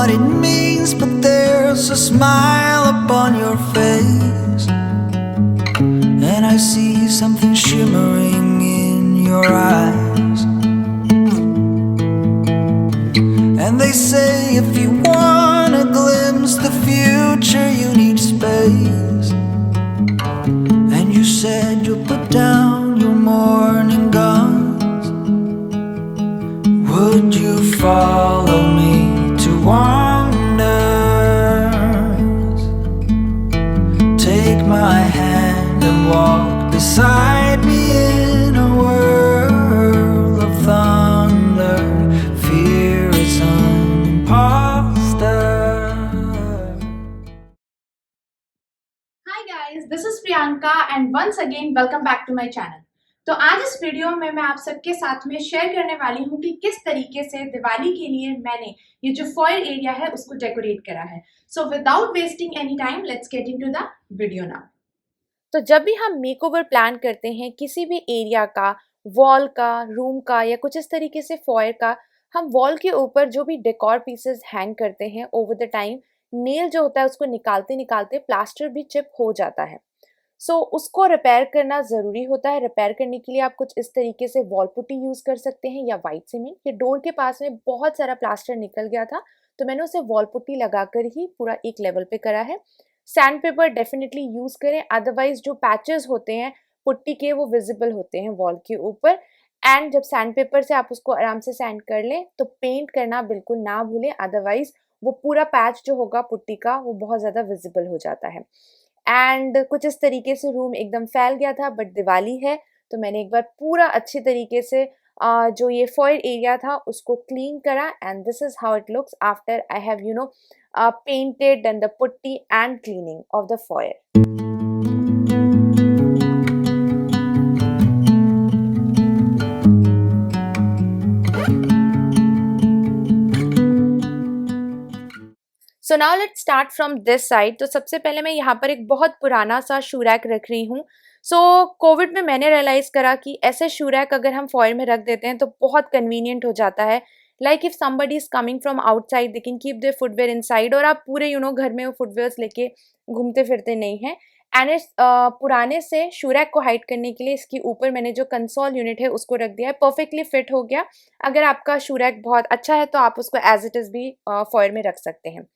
what it means, but there's a smile upon your face, and I see something shimmering in your eyes. And they say if you wanna glimpse the future, you need space. And you said you'll put down your morning guns. Would you follow me to wonders? Take my hand and walk beside me in a world of thunder. Fear is an imposter. Hi guys, this is Priyanka and once again welcome back to my channel. तो आज इस video में मैं आप सबके साथ में share करने वाली हूँ कि किस तरीके से दिवाली के लिए मैंने ये जो फॉयर एरिया है उसको डेकोरेट करा है. So without wasting any time let's get into the video now. तो जब भी हम मेकओवर प्लान करते हैं किसी भी एरिया का, वॉल का, रूम का या कुछ इस तरीके से फॉयर का, हम वॉल के ऊपर जो भी डेकोर पीसेस हैंग करते हैं ओवर द टाइम नेल जो होता है उसको निकालते निकालते प्लास्टर भी चिप हो जाता है. सो उसको रिपेयर करना ज़रूरी होता है. रिपेयर करने के लिए आप कुछ इस तरीके से वॉल पुट्टी यूज़ कर सकते हैं या वाइट सीमेंट. ये डोर के पास में बहुत सारा प्लास्टर निकल गया था तो मैंने उसे वॉल पुट्टी लगाकर ही पूरा एक लेवल पे करा है. सैंड पेपर डेफिनेटली यूज़ करें, अदरवाइज जो पैचेस होते हैं पुट्टी के वो विजिबल होते हैं वॉल के ऊपर. एंड जब सैंड पेपर से आप उसको आराम से सैंड कर लें तो पेंट करना बिल्कुल ना भूलें, अदरवाइज वो पूरा पैच जो होगा पुट्टी का वो बहुत ज़्यादा विजिबल हो जाता है. एंड कुछ इस तरीके से रूम एकदम फैल गया था, बट दिवाली है तो मैंने एक बार पूरा अच्छी तरीके से जो ये फॉयर एरिया था उसको क्लीन करा. And this is how it looks after I have painted and the putty and cleaning of the foyer. So now let's start from this side. तो सबसे पहले मैं यहाँ पर एक बहुत पुराना सा शू रैक रख रही हूँ. सो कोविड में मैंने रियलाइज़ करा कि ऐसे शू रैक अगर हम फॉयर में रख देते हैं तो बहुत कन्वीनियंट हो जाता है. Like if somebody is coming from outside they can keep their footwear inside, और आप पूरे घर में वो फुटवेयर्स लेके घूमते फिरते नहीं हैं. एंड इस पुराने से शू रैक को हाइड करने के लिए इसके ऊपर मैंने जो कंसोल यूनिट है उसको रख दिया है. परफेक्टली फिट हो गया. अगर आपका शू रैक बहुत अच्छा है तो आप उसको एज इट इज़ भी फॉयर में रख सकते हैं.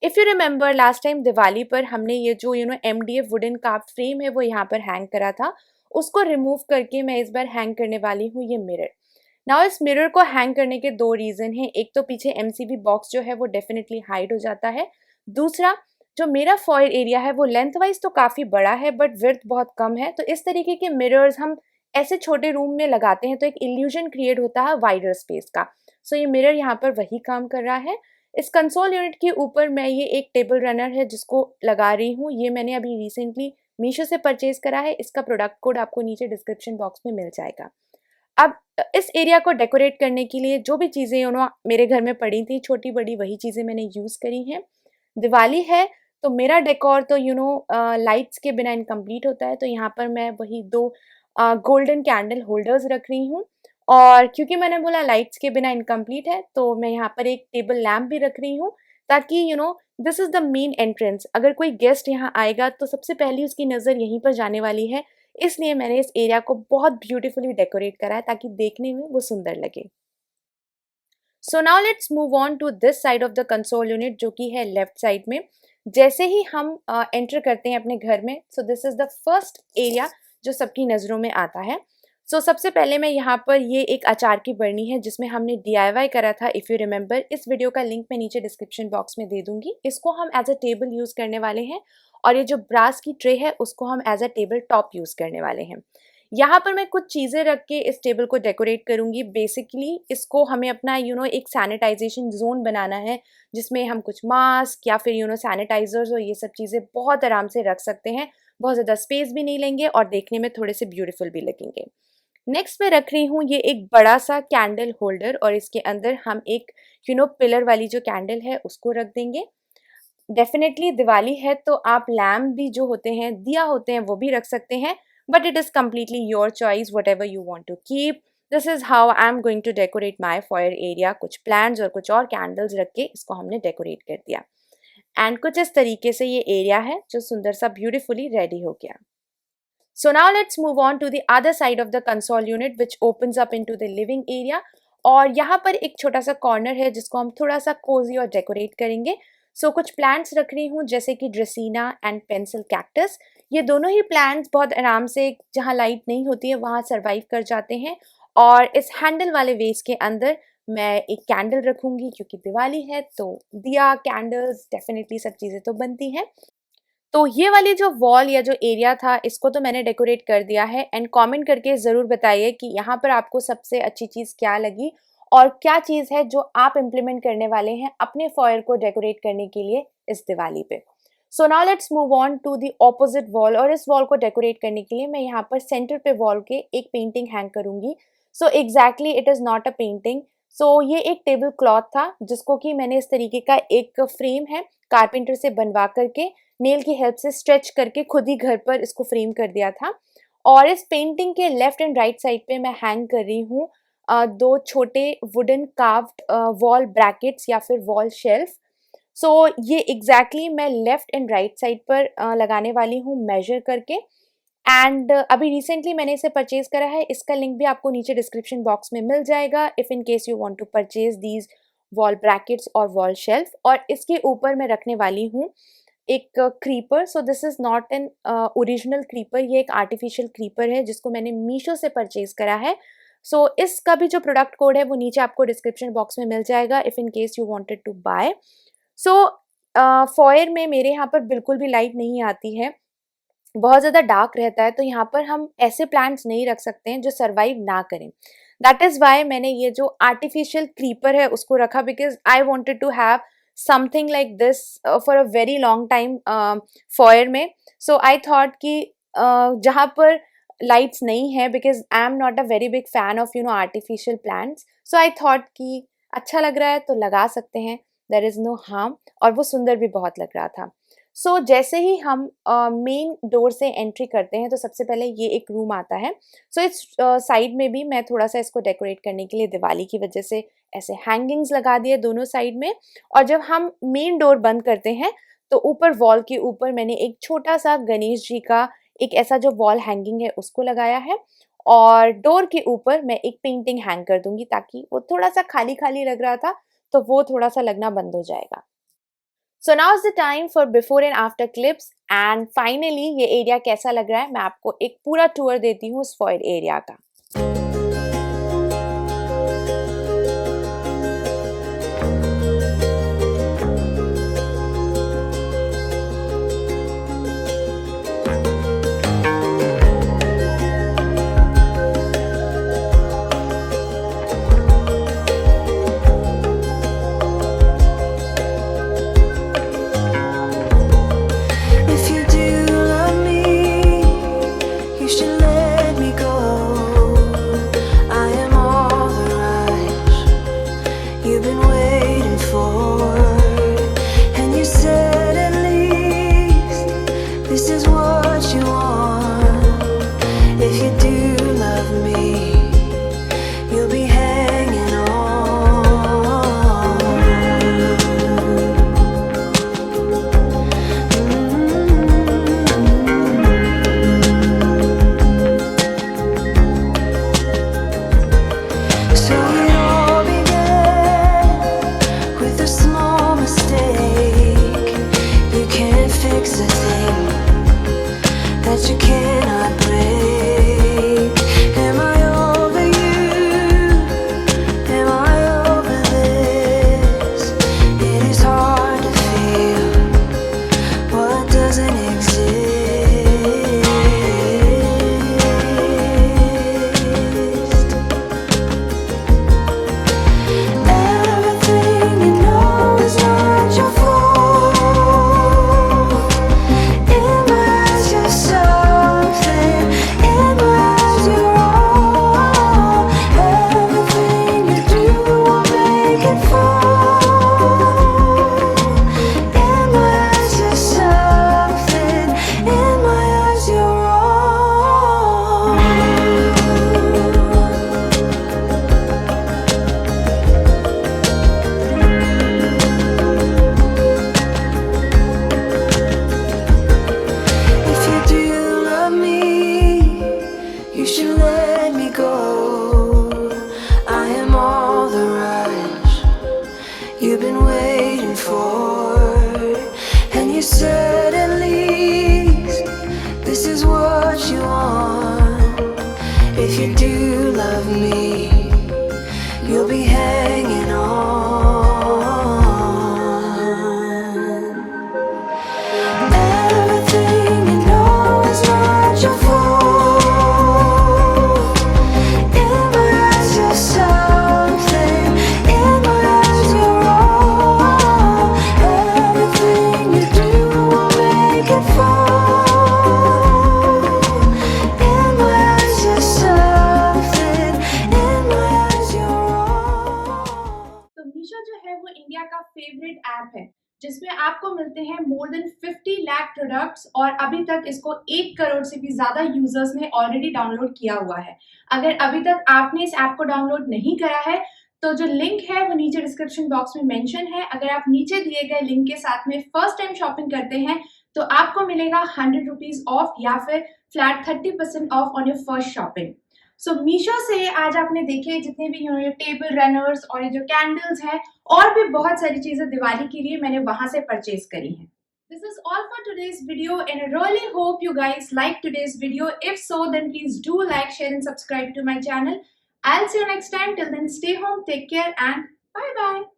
If you remember last time Diwali पर हमने ये जो MDF वुडन कार्व फ्रेम है वो यहाँ पर हैंग करा था, उसको रिमूव करके मैं इस बार हैंग करने वाली हूँ ये मिरर. नाउ इस मिरर को हैंग करने के दो रीज़न हैं. एक तो पीछे MCB बॉक्स जो है वो डेफिनेटली हाइड हो जाता है. दूसरा जो मेरा फॉयर एरिया है वो लेंथ वाइज तो काफ़ी बड़ा है बट विड्थ बहुत कम है. तो इस तरीके के मिरर्स हम ऐसे छोटे रूम में लगाते हैं तो एक इल्यूजन क्रिएट होता है वाइडर स्पेस का. सो ये मिरर यहाँ पर वही काम कर रहा है. इस कंसोल यूनिट के ऊपर मैं ये एक टेबल रनर है जिसको लगा रही हूँ. ये मैंने अभी रिसेंटली मीशो से परचेज करा है. इसका प्रोडक्ट कोड आपको नीचे डिस्क्रिप्शन बॉक्स में मिल जाएगा. अब इस एरिया को डेकोरेट करने के लिए जो भी चीज़ें मेरे घर में पड़ी थी छोटी बड़ी वही चीज़ें मैंने यूज़ करी हैं. दिवाली है तो मेरा डेकोर तो लाइट्स के बिना इनकम्प्लीट होता है. तो यहाँ पर मैं वही दो गोल्डन कैंडल होल्डर्स रख रही हूँ. और क्योंकि मैंने बोला लाइट्स के बिना इनकम्प्लीट है तो मैं यहाँ पर एक टेबल लैम्प भी रख रही हूँ ताकि this is the main entrance. अगर कोई गेस्ट यहाँ आएगा तो सबसे पहली उसकी नज़र यहीं पर जाने वाली है, इसलिए मैंने इस एरिया को बहुत ब्यूटीफुली डेकोरेट करा है ताकि देखने में वो सुंदर लगे. So now let's move on to this side of the console unit जो कि है लेफ्ट साइड में. जैसे ही हम एंटर करते हैं अपने घर में, सो this is the first area जो सबकी नज़रों में आता है. सो सबसे पहले मैं यहाँ पर ये एक अचार की बरनी है जिसमें हमने DIY करा था. इफ़ यू रिमेंबर, इस वीडियो का लिंक मैं नीचे डिस्क्रिप्शन बॉक्स में दे दूँगी. इसको हम एज अ टेबल यूज़ करने वाले हैं और ये जो ब्रास की ट्रे है उसको हम as a table top use करने वाले हैं. यहाँ पर मैं कुछ चीज़ें रख के इस टेबल को डेकोरेट करूँगी. बेसिकली इसको हमें अपना एक सैनिटाइजेशन जोन बनाना है जिसमें हम कुछ मास्क या फिर सैनिटाइजर्स और ये सब चीज़ें बहुत आराम से रख सकते हैं. बहुत ज़्यादा स्पेस भी नहीं लेंगे और देखने में थोड़े से ब्यूटीफुल भी लगेंगे. नेक्स्ट मैं रख रही हूँ ये एक बड़ा सा कैंडल होल्डर और इसके अंदर हम एक पिलर वाली जो कैंडल है उसको रख देंगे. डेफिनेटली दिवाली है तो आप लैम्प भी जो होते हैं, दिया होते हैं, वो भी रख सकते हैं, but it is completely your choice whatever you want to keep. This is how I am going to decorate my foyer area. कुछ प्लांट्स और कुछ और कैंडल्स रख के इसको हमने डेकोरेट कर दिया एंड कुछ इस तरीके से ये एरिया है जो सुंदर सा ब्यूटीफुली रेडी हो गया। So now let's move on to the other side of the console unit which opens up into the living area। और यहाँ पर एक छोटा सा कॉर्नर है जिसको हम थोड़ा सा कोजी और डेकोरेट करेंगे। सो कुछ प्लांट्स रख रही हूँ जैसे कि ड्रेसीना एंड पेंसिल कैक्टस। ये दोनों ही प्लांट्स बहुत आराम से जहाँ लाइट नहीं होती है वहाँ सर्वाइव कर जाते हैं। और इस हैंडल वाले वेस के अंदर मैं एक कैंडल रखूँगी क्योंकि दिवाली है तो दिया कैंडल्स डेफिनेटली सब चीज़ें तो बनती हैं। तो ये वाली जो वॉल या जो एरिया था इसको तो मैंने डेकोरेट कर दिया है एंड कमेंट करके ज़रूर बताइए कि यहाँ पर आपको सबसे अच्छी चीज़ क्या लगी और क्या चीज़ है जो आप इम्प्लीमेंट करने वाले हैं अपने फॉयर को डेकोरेट करने के लिए इस दिवाली पे। So now let's move on to the opposite wall. और इस वॉल को डेकोरेट करने के लिए मैं यहाँ पर सेंटर पे वॉल के एक पेंटिंग हैंग करूँगी। So exactly it is not a painting. So ये एक टेबल क्लॉथ था जिसको कि मैंने इस तरीके का एक फ्रेम है कारपेंटर से बनवा करके नेल की हेल्प से स्ट्रेच करके खुद ही घर पर इसको फ्रेम कर दिया था। और इस पेंटिंग के लेफ्ट एंड राइट साइड पे मैं हैंग कर रही हूँ दो छोटे वुडन कार्व्ड वॉल ब्रैकेट्स या फिर वॉल शेल्फ। सो ये एग्जैक्टली मैं लेफ्ट एंड राइट साइड पर लगाने वाली हूँ मेजर करके। एंड अभी रिसेंटली मैंने इसे परचेज करा है। इसका लिंक भी आपको नीचे डिस्क्रिप्शन बॉक्स में मिल जाएगा if in case you want to purchase these wall brackets और वॉल शेल्फ। और इसके ऊपर मैं रखने वाली हूँ एक creeper. So this is not an original creeper, ये एक आर्टिफिशियल क्रीपर है जिसको मैंने मीशो से परचेज करा है। सो इसका भी जो प्रोडक्ट कोड है वो नीचे आपको डिस्क्रिप्शन बॉक्स में मिल जाएगा if in case you wanted to buy. So foyer में मेरे यहाँ पर बिल्कुल भी लाइट नहीं आती है, बहुत ज़्यादा डार्क रहता है, तो यहाँ पर हम ऐसे प्लांट्स नहीं रख सकते हैं जो सर्वाइव ना करें। दैट इज़ वाई मैंने ये जो आर्टिफिशियल क्रीपर है उसको रखा because I wanted to have something like this for a very long time foyer में। सो आई थॉट कि जहाँ पर लाइट्स नहीं है because I am not a very big fan of artificial plants. So I thought कि अच्छा लग रहा है तो लगा सकते हैं, देयर इज़ नो हार्म। और वो सुंदर भी बहुत लग रहा था। सो जैसे ही हम मेन डोर से एंट्री करते हैं तो सबसे पहले ये एक रूम आता है। सो इस साइड में भी मैं थोड़ा सा इसको डेकोरेट करने के लिए दिवाली की वजह से ऐसे हैंगिंग्स लगा दिए दोनों साइड में। और जब हम मेन डोर बंद करते हैं तो ऊपर वॉल के ऊपर मैंने एक छोटा सा गणेश जी का एक ऐसा जो वॉल हैंगिंग है उसको लगाया है। और डोर के ऊपर मैं एक पेंटिंग हैंग कर दूंगी ताकि वो थोड़ा सा खाली खाली लग रहा था तो वो थोड़ा सा लगना बंद हो जाएगा। So now is the time for before and after clips. And finally ये एरिया कैसा लग रहा है मैं आपको एक पूरा टूर देती हूँ इस फॉयर एरिया का। If you do love me, you should let me go. I am all the rush you've been waiting for. And you said at least this is what you want. If you do love me, you'll be hanging on. So it all began with a small mistake. You can't fix a thing that you cannot break. Am I over you? Am I over this? It is hard to feel what doesn't exist. Everything you know is not your fault. It was just something said at least this is what you want. If you do love me, you'll be hanging on. Everything you know is not your fault. In my eyes you're something, in my eyes you're wrong. Everything you do will make it fall. In my eyes you're something, in my eyes you're wrong. तो मीशो जो है वो India का favourite app है जिसमें आपको मिलते हैं मोर देन 50 लाख प्रोडक्ट्स और अभी तक इसको 1 करोड़ से भी ज़्यादा यूजर्स ने ऑलरेडी डाउनलोड किया हुआ है। अगर अभी तक आपने इस ऐप को डाउनलोड नहीं करा है तो जो लिंक है वो नीचे डिस्क्रिप्शन बॉक्स में मेंशन है। अगर आप नीचे दिए गए लिंक के साथ में फर्स्ट टाइम शॉपिंग करते हैं तो आपको मिलेगा 100 रुपीज़ ऑफ या फिर flat 30% off on your first shopping. So Meesho से आज आपने देखे जितने भी ये टेबल रनर्स और ये जो कैंडल्स हैं और भी बहुत सारी चीज़ें दिवाली के लिए मैंने वहाँ से परचेज करी हैं। This is all for today's video and I really hope you guys like today's video. If so, then please do like, share and subscribe to my channel. I'll see you next time. Till then, stay home, take care and bye-bye.